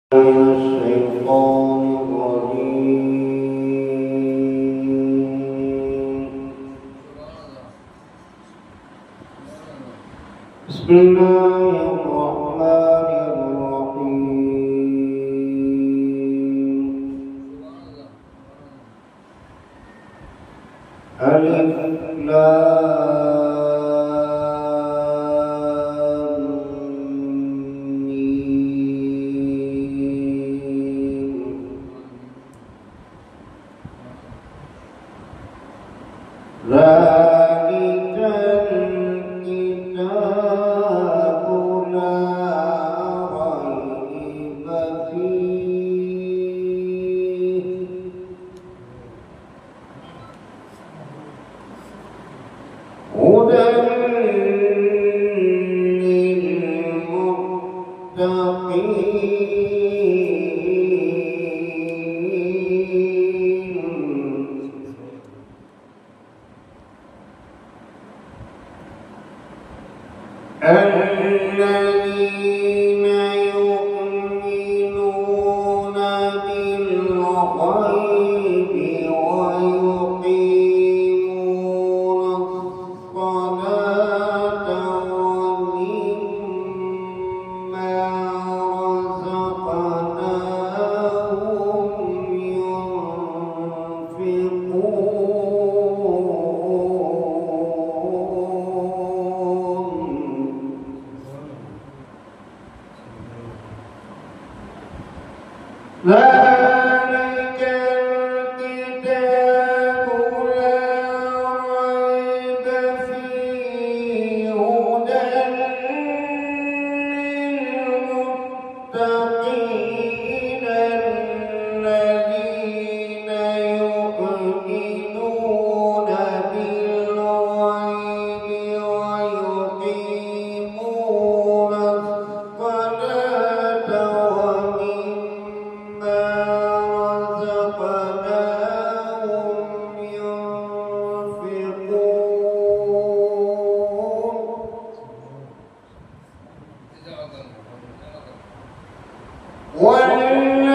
بسم الله الرحمن الرحيم. ألف لام ميم. ذلك الكتاب لا ريب فيه هدى الذين يؤمنون بالغيب ويقيمون الصلاة ومما رزقناهم ذلك الكتاب لا ريب فيه هدى للمتقين الذين يؤمنون بالغيب ويقيمون الصلاة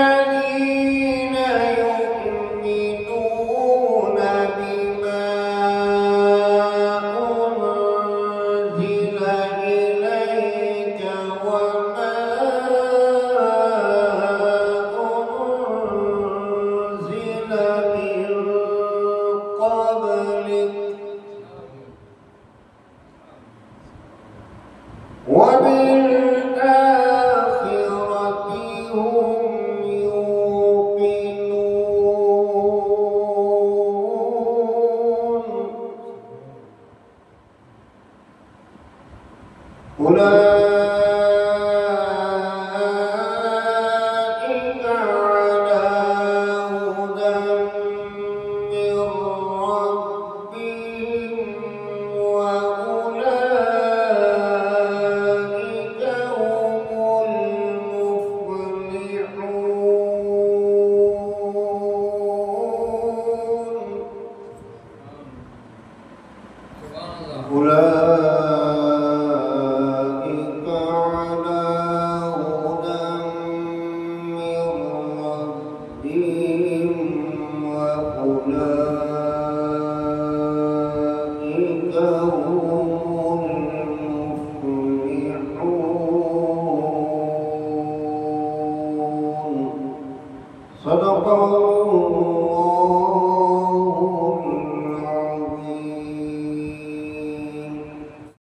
والذين يؤمنون بما أنزل إليك وما أنزل من قبلك وبالآخرة هم يوقنون أولئك على هدى من ربهم وأولئك هم المفلحون. أولئك على هدى من ربهم وأولئك هم المفلحون. صدق الله